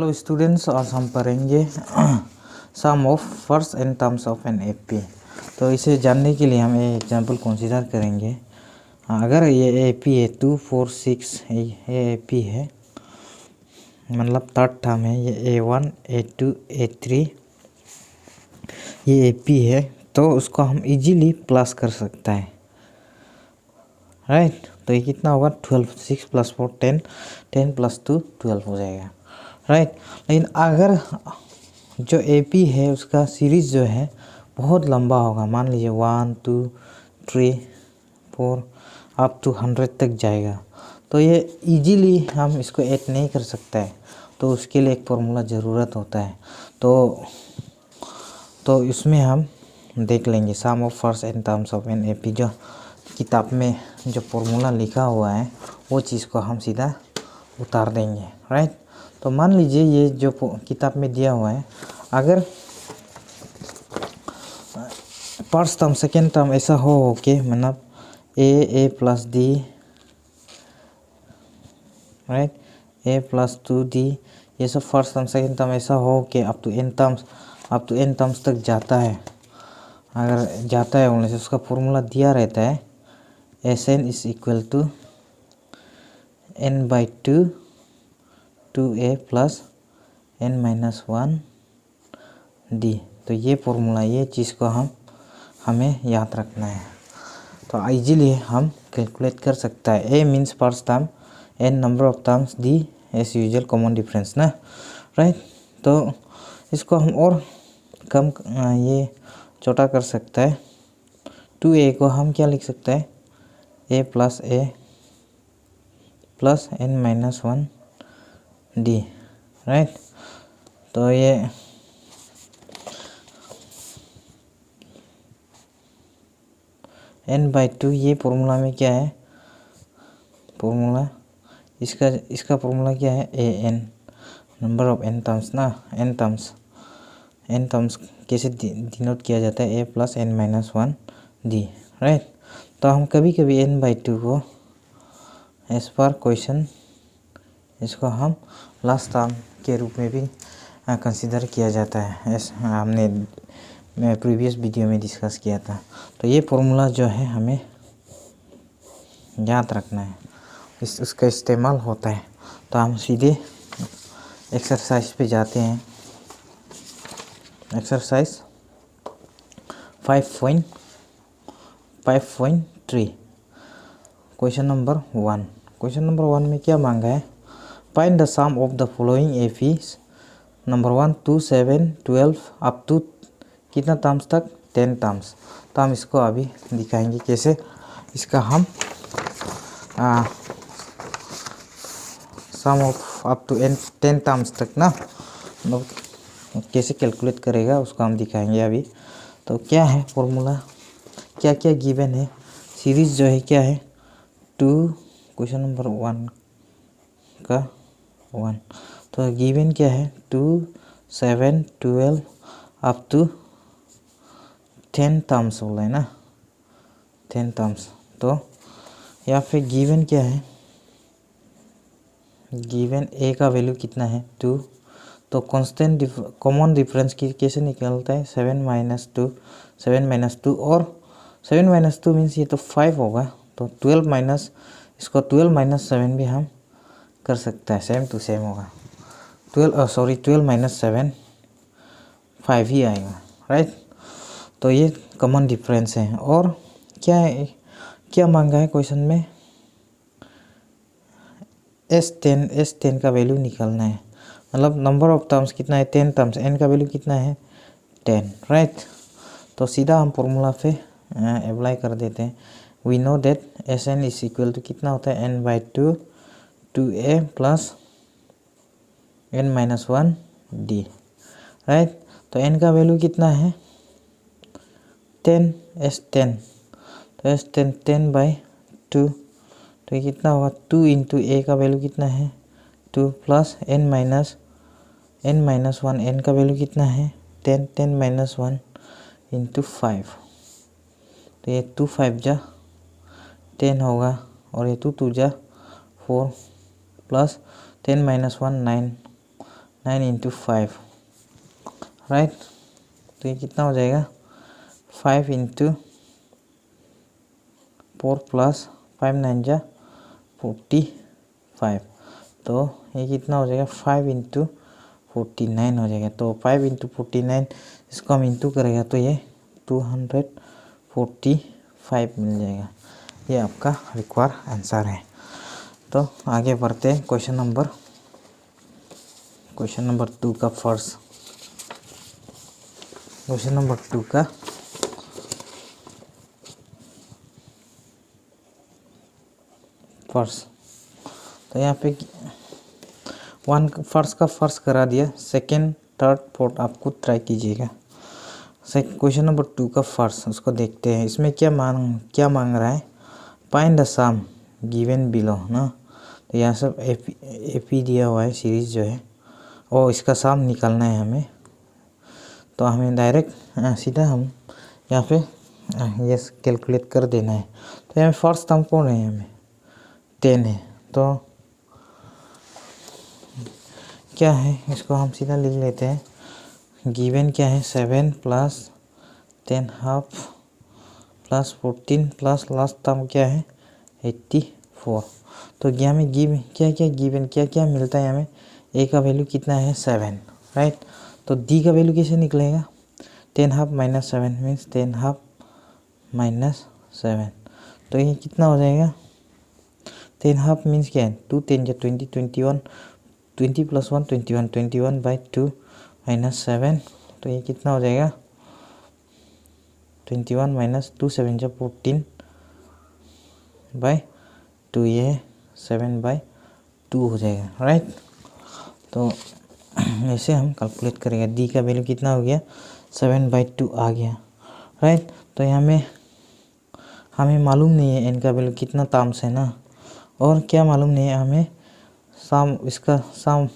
Hello students, आज हम पढ़ेंगे sum of first N terms of an AP. तो इसे जानने के लिए हम ये एग्जांपल कंसीडर करेंगे। अगर ये एपी है 2 4 6, ये एपी है, मतलब थर्ड टर्म है, ये A1 A2 A3 ये एपी है, तो उसको हम इजीली प्लस कर सकता है, राइट। तो ये कितना होगा 12, 6 + 4 10, 10 + 2 12 हो जाएगा, राइट। लेकिन अगर जो एपी है उसका सीरीज़ जो है बहुत लंबा होगा, मान लीजिए 1 2 3 4 अप टू 100 तक जाएगा, तो ये इजीली हम इसको ऐड नहीं कर सकता है। तो उसके लिए एक फॉर्मूला ज़रूरत होता है। तो इसमें हम देख लेंगे sum of first N terms of an AP. जो किताब में जो फॉर्मूला लिखा हुआ है वो चीज़ को हम सीधा उतार देंगे, राइट। तो मान लीजिए ये जो किताब में दिया हुआ है, अगर फर्स्ट टर्म सेकेंड टर्म ऐसा हो के, मतलब a + d, right, a + 2d, ये सब फर्स्ट टर्म सेकेंड टर्म ऐसा हो के अप टू n टर्म्स तक जाता है। अगर जाता है उनसे उसका फॉर्मूला दिया रहता है Sn = n/2 2a + n-1 d। तो ये फॉर्मूला, ये चीज़ को हमें याद रखना है। तो इजीली हम कैलकुलेट कर सकता है। a means first term, n number of terms, d as usual common difference ना, राइट। तो इसको हम और कम ये छोटा कर सकता है। 2a को हम क्या लिख सकते हैं, a + n-1 d, राइट। तो ये n/2, ये फॉर्मूला में क्या है, फॉर्मूला इसका फॉर्मूला क्या है, an number of n terms ना, n टर्म्स कैसे डिनोट किया जाता है, a + n-1 d, राइट। तो हम कभी कभी n/2 को एज पर क्वेश्चन इसको हम लास्ट टर्म के रूप में भी कंसीडर किया जाता है, ऐसा हमने प्रीवियस वीडियो में डिस्कस किया था। तो ये फॉर्मूला जो है हमें याद रखना है, उसका इस्तेमाल होता है। तो हम सीधे एक्सरसाइज पे जाते हैं। Exercise 5.3 question number 1। Question number 1 में क्या मांगा है, find the sum of the following APs number 1 2 7 12 up to कितना टर्म्स तक, 10 टर्म्स। तो हम इसको अभी दिखाएंगे कैसे इसका हम सम ऑफ अप टू 10 टर्म्स तक ना, मतलब कैसे कैलकुलेट करेगा उसको हम दिखाएंगे अभी। तो क्या है फॉर्मूला, क्या क्या गिवन है, सीरीज़ जो है क्या है 2, क्वेश्चन नंबर 1 का 1। तो गिवन क्या है 2 7 12 अप टू 10 टर्म्स बोला है ना, 10 टर्म्स। तो यहाँ पे गिवन क्या है, गिवन a का वैल्यू कितना है 2। तो कांस्टेंट कॉमन डिफरेंस की कैसे निकलता है, 7 - 2 7 - 2, और 7 - 2 मीन्स ये तो 5 होगा। तो 12 माइनस इसको 12 - 7 भी हम कर सकते हैं, सेम टू सेम होगा। 12 - 7 5 ही आएगा, राइट। तो ये कॉमन डिफरेंस है। और क्या है, क्या मांगा है क्वेश्चन में, S10 का वैल्यू निकालना है, मतलब नंबर ऑफ टर्म्स कितना है 10 टर्म्स, n का वैल्यू कितना है 10, राइट। तो सीधा हम फॉर्मूला पे अप्लाई कर देते हैं। वी नो दैट Sn = कितना होता है, n/2 2a + n-1 d, right. तो n का वैल्यू कितना है 10, S10। तो S10 10/2, तो ये कितना होगा 2 × a का वैल्यू कितना है 2 + n-1, n का वैल्यू कितना है 10, 10 - 1 × 5। तो ये 2 5 जा 10 होगा, और ये 2 2 जा 4 + 10 - 1 9, 9 इंटू 5, राइट। तो ये कितना हो जाएगा 5 इंटू 4 प्लस 5 9 जा 45। तो ये कितना हो जाएगा 5 इंटू 49 हो जाएगा। तो 5 इंटू 49 इसको हम इंटू करेगा तो ये 245 मिल जाएगा। ये आपका रिक्वायर आंसर है। तो आगे बढ़ते हैं क्वेश्चन नंबर 2 का फर्स्ट। क्वेश्चन नंबर 2 का फर्स्ट। तो यहाँ पे फर्स्ट का फर्स्ट करा दिया, सेकंड थर्ड फोर्थ आप खुद ट्राई कीजिएगा। क्वेश्चन नंबर 2 का फर्स्ट उसको देखते हैं। इसमें क्या मांग रहा है, find the sum given below ना। तो यहाँ सब एपी दिया हुआ है सीरीज जो है, और इसका सम निकालना है हमें। तो हमें डायरेक्ट सीधा हम यहाँ पे ये कैलकुलेट कर देना है। तो यहाँ फर्स्ट टर्म कौन है, हमें 10 है। तो क्या है, इसको हम सीधा लिख लेते हैं। गिवन क्या है 7 plus 10 half plus 14 plus last term क्या है 84। तो यहाँ में गिवन क्या मिलता है हमें। ए का वैल्यू कितना है 7, राइट। तो डी का वैल्यू कैसे निकलेगा, 10 half minus 7 means 10 half minus 7। तो ये कितना हो जाएगा, 10 हाफ मीन्स क्या है 2 10 या 20 21, 20 प्लस 1 21, 21/2 माइनस 7। तो ये कितना हो जाएगा 21 माइनस 2 7 या 14/2, ये 7/2 हो जाएगा, राइट। तो ऐसे हम कैलकुलेट करेंगे। डी का वैल्यू कितना हो गया 7/2 आ गया, राइट। तो यहाँ में हमें मालूम नहीं है एन का वैल्यू कितना टर्म्स है ना, और क्या मालूम नहीं है हमें इसका सम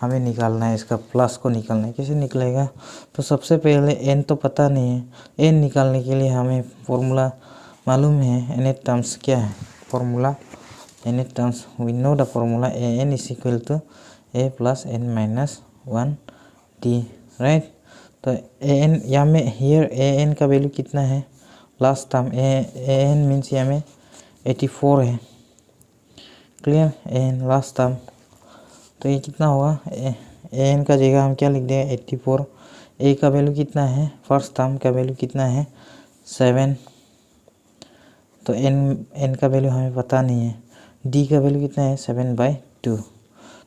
हमें निकालना है, इसका प्लस को निकालना है। कैसे निकलेगा, तो सबसे पहले एन तो पता नहीं है, एन निकालने के लिए हमें फॉर्मूला मालूम है। एन एट टर्म्स क्या है formula, n at terms we know the formula a N is equal to A plus N minus 1 d, right. तो ए एन यहाँ में हियर ए एन का वैल्यू कितना है, last term a n means यहाँ में 84 है, clear. A n last term, तो ये कितना होगा ए एन का जगह हम क्या लिख देंगे 84। ए का वैल्यू कितना है, फर्स्ट टर्म का वैल्यू कितना है 7। तो एन का वैल्यू हमें पता नहीं है। डी का वैल्यू कितना है 7/2।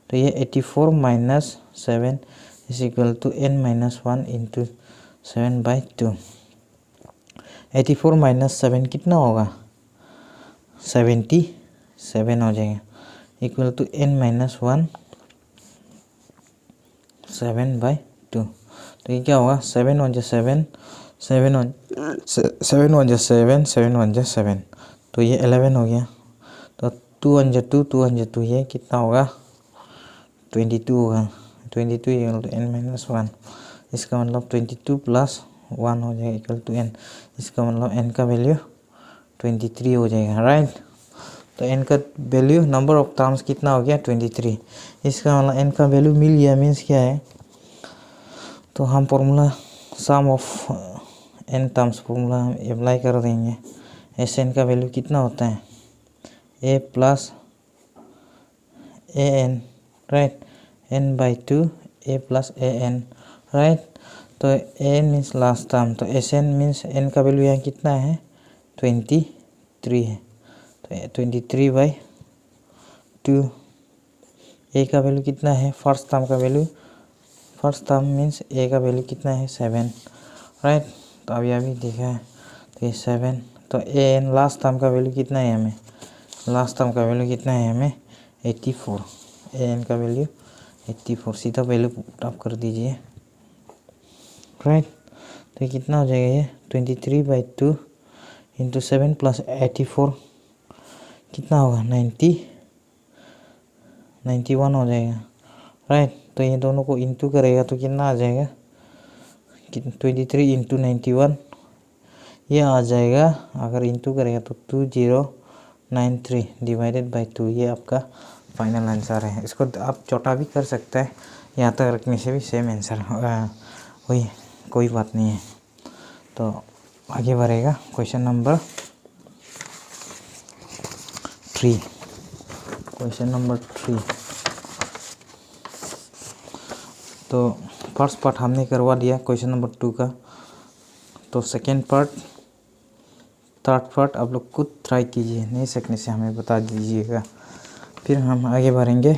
तो ये 84 minus 7 is equal to n minus 1 into 7/2। 84 minus 7 कितना होगा 77 हो जाएगा, इक्वल टू एन माइनस 1 7/2। तो ये क्या होगा 7 1 7 7 1 7 1 7 7 1 7, तो ये 11 हो गया। तो 2 1 2 2 1 2, ये कितना होगा 22 होगा। 22 इक्वल टू एन माइनस 1, इसका मतलब 22 प्लस 1 हो जाएगा इक्वल टू एन। इसका मतलब एन का वैल्यू 23 हो जाएगा, राइट। तो एन का वैल्यू नंबर ऑफ टर्म्स कितना हो गया 23। इसका मतलब एन का वैल्यू मिल गया मीन्स क्या है, तो हम formula sum of n terms formula हम अप्लाई कर देंगे। एस एन का वैल्यू कितना होता है a plus a n, right, n/2 a plus a n, right. तो a n means last term, तो एस एन मीन्स एन का वैल्यू यहाँ कितना है 23 है। तो 23/2। ए का वैल्यू कितना है, फर्स्ट टर्म का वैल्यू, फर्स्ट टर्म मीन्स ए का वैल्यू कितना है 7, राइट। तो अभी देखा है तो ये 7। तो ए एन लास्ट टर्म का वैल्यू कितना है हमें, लास्ट टर्म का वैल्यू कितना है हमें 84। ए एन का वैल्यू 84, सीधा वैल्यू पुट अप कर दीजिए, राइट। तो ये कितना हो जाएगा ये 23/2 इंटू 7 प्लस 84 कितना होगा 91 हो जाएगा, राइट। तो ये दोनों को इंटू करेगा तो कितना आ जाएगा 23 इंटू 91, ये आ जाएगा। अगर इंटू करेगा तो 2093 डिवाइडेड बाई 2, ये आपका फाइनल आंसर है। इसको आप छोटा भी कर सकते हैं, यहाँ तक रखने से भी सेम आंसर वही, कोई बात नहीं है। तो आगे बढ़ेगा क्वेश्चन नंबर 3। क्वेश्चन नंबर 3 तो फर्स्ट पार्ट हमने करवा दिया क्वेश्चन नंबर 2 का। तो सेकेंड पार्ट, थर्ड पार्ट आप लोग खुद ट्राई कीजिए, नहीं सीखने से हमें बता दीजिएगा। फिर हम आगे बढ़ेंगे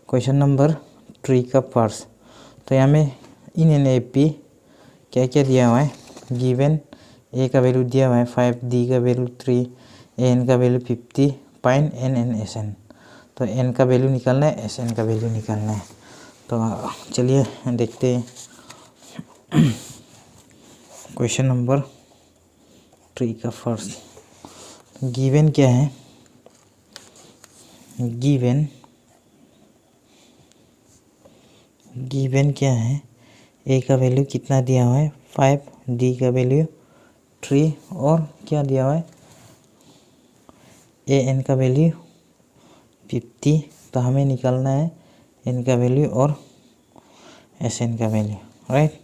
क्वेश्चन नंबर 3 का पार्ट्स। तो यहाँ में इन एन ए पी क्या क्या दिया हुआ है, गिवन ए का वैल्यू दिया हुआ है 5, डी का वैल्यू 3, एन का value 50, find n and s n. तो एन का वैल्यू निकालना है, एस एन का वैल्यू निकालना है। तो चलिए देखते हैं क्वेश्चन नंबर 3 का फर्स्ट। गिवन क्या है, गिवन क्या है, ए का वैल्यू कितना दिया हुआ है 5, डी का वैल्यू 3 और क्या दिया हुआ है ए एन का वैल्यू 50। तो हमें निकालना है एन का वैल्यू और एस एन का वैल्यू, राइट।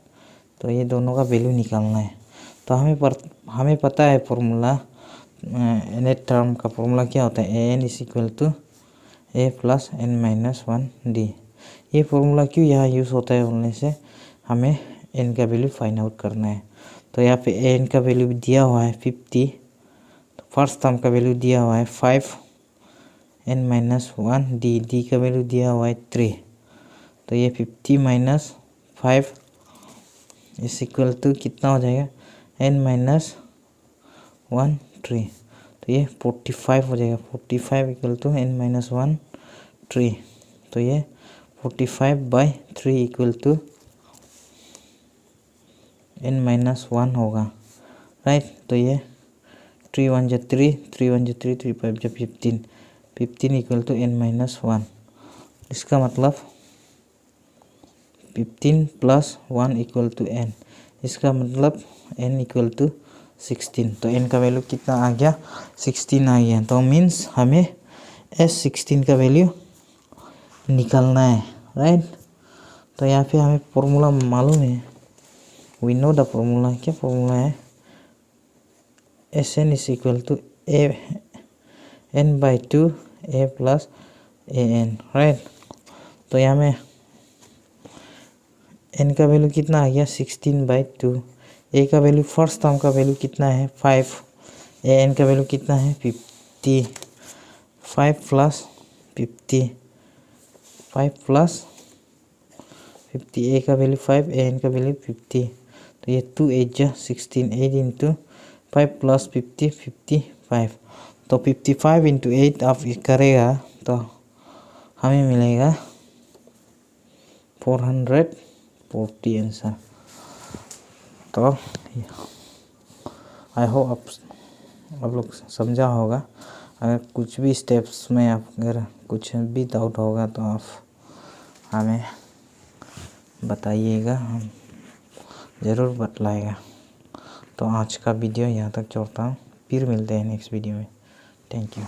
तो ये दोनों का वैल्यू निकालना है। तो हमें पता है फॉर्मूला, नेट टर्म का फॉर्मूला क्या होता है, A N is equal to A plus N minus 1 D. ये फॉर्मूला क्यों यहाँ यूज़ होता है बोलने से हमें एन का वैल्यू फाइंड आउट करना है। तो यहाँ पे एन का वैल्यू दिया हुआ है 50, तो फर्स्ट टर्म का वैल्यू दिया हुआ है 5, एन माइनस 1 डी, डी का वैल्यू दिया हुआ है 3। तो ये 50 माइनस 5 इस इक्वल टू कितना हो जाएगा, एन माइनस 1 3। तो ये 45 हो जाएगा, 45 इक्वल टू एन माइनस 1 3। तो ये 45/3 इक्वल टू एन माइनस 1 होगा, राइट। तो ये 3 1 जा 3, 3 1 जा 3, 3 5 जा 15, 15 इक्वल टू एन माइनस 1। इसका मतलब 15 प्लस 1 इक्वल टू एन, इसका मतलब एन इक्वल टू 16। तो एन का वैल्यू कितना आ गया, 16 आ गया। तो मीन्स हमें S16 का वैल्यू निकालना है, राइट। तो यहाँ पे हमें फॉर्मूला मालूम है, वी नो द फॉर्मूला। क्या फॉर्मूला है, Sn is equal to a n by 2 a plus a n, right. तो यहाँ में एन का वैल्यू कितना आ गया 16/2, ए का वैल्यू फर्स्ट टर्म का वैल्यू कितना है 5, ए एन का वैल्यू कितना है 50, 5 प्लस 50, 5 प्लस 50, ए का वैल्यू 5, ए एन का वैल्यू 50। तो ये 2 8 जा 16, 8 इंटू 5 प्लस 50 55। तो 55 इंटू 8 आप करेगा तो हमें मिलेगा 440 आंसर। तो आई होप आप लोग समझा होगा। अगर कुछ भी स्टेप्स में अगर कुछ भी डाउट होगा तो आप हमें बताइएगा, हम ज़रूर बतलाएगा। तो आज का वीडियो यहाँ तक छोड़ता हूँ, फिर मिलते हैं नेक्स्ट वीडियो में। Thank you.